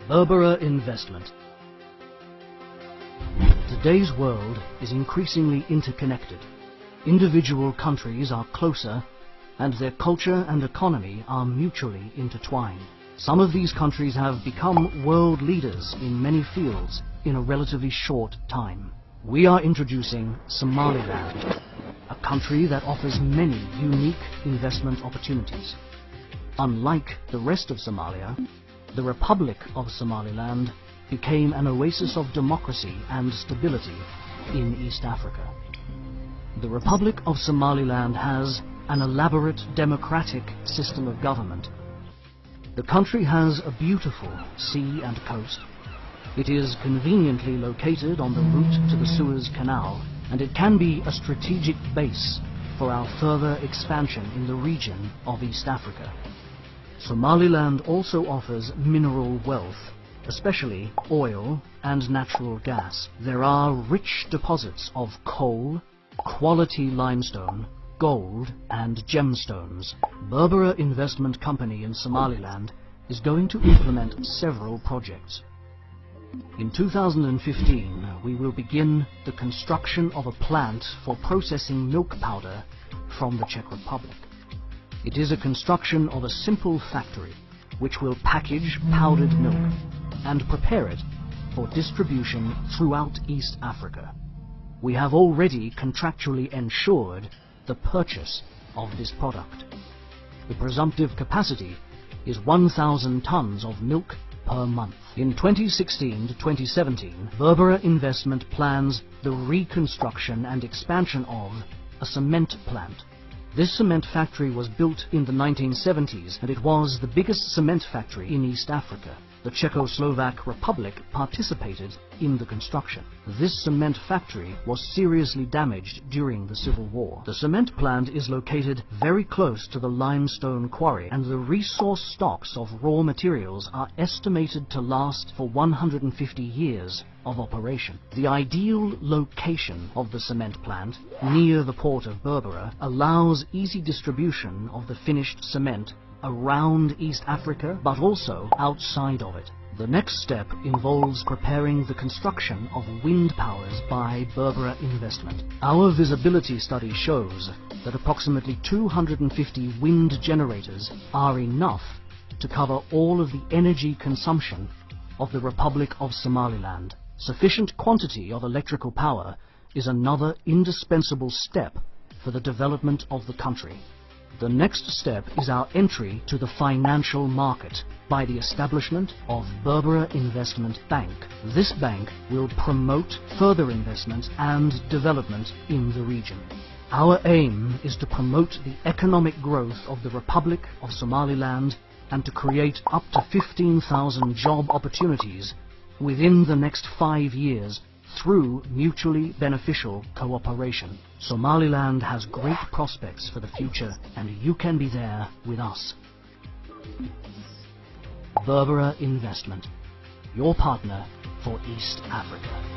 Berbera investment. Today's world is increasingly interconnected. Individual countries are closer, and their culture and economy are mutually intertwined. Some of these countries have become world leaders in many fields in a relatively short time. We are introducing Somaliland, a country that offers many unique investment opportunities. Unlike the rest of Somalia, the Republic of Somaliland became an oasis of democracy and stability in East Africa. The Republic of Somaliland has an elaborate democratic system of government. The country has a beautiful sea and coast. It is conveniently located on the route to the Suez Canal, and it can be a strategic base for our further expansion in the region of East Africa. Somaliland also offers mineral wealth, especially oil and natural gas. There are rich deposits of coal, quality limestone, gold and gemstones. Berbera Investment Company in Somaliland is going to implement several projects. In 2015, we will begin the construction of a plant for processing milk powder from the Czech Republic. It is a construction of a simple factory which will package powdered milk and prepare it for distribution throughout East Africa. We have already contractually ensured the purchase of this product. The presumptive capacity is 1,000 tons of milk per month. In 2016 to 2017, Berbera Investment plans the reconstruction and expansion of a cement plant. This cement factory was built in the 1970s, and it was the biggest cement factory in East Africa. The Czechoslovak Republic participated in the construction. This cement factory was seriously damaged during the Civil War. The cement plant is located very close to the limestone quarry, and the resource stocks of raw materials are estimated to last for 150 years of operation. The ideal location of the cement plant, near the port of Berbera, allows easy distribution of the finished cement around East Africa, but also outside of it. The next step involves preparing the construction of wind powers by Berbera Investment. Our visibility study shows that approximately 250 wind generators are enough to cover all of the energy consumption of the Republic of Somaliland. Sufficient quantity of electrical power is another indispensable step for the development of the country. The next step is our entry to the financial market by the establishment of Berbera Investment Bank. This bank will promote further investment and development in the region. Our aim is to promote the economic growth of the Republic of Somaliland and to create up to 15,000 job opportunities within the next 5 years through mutually beneficial cooperation. Somaliland has great prospects for the future, and you can be there with us. Berbera Investment, your partner for East Africa.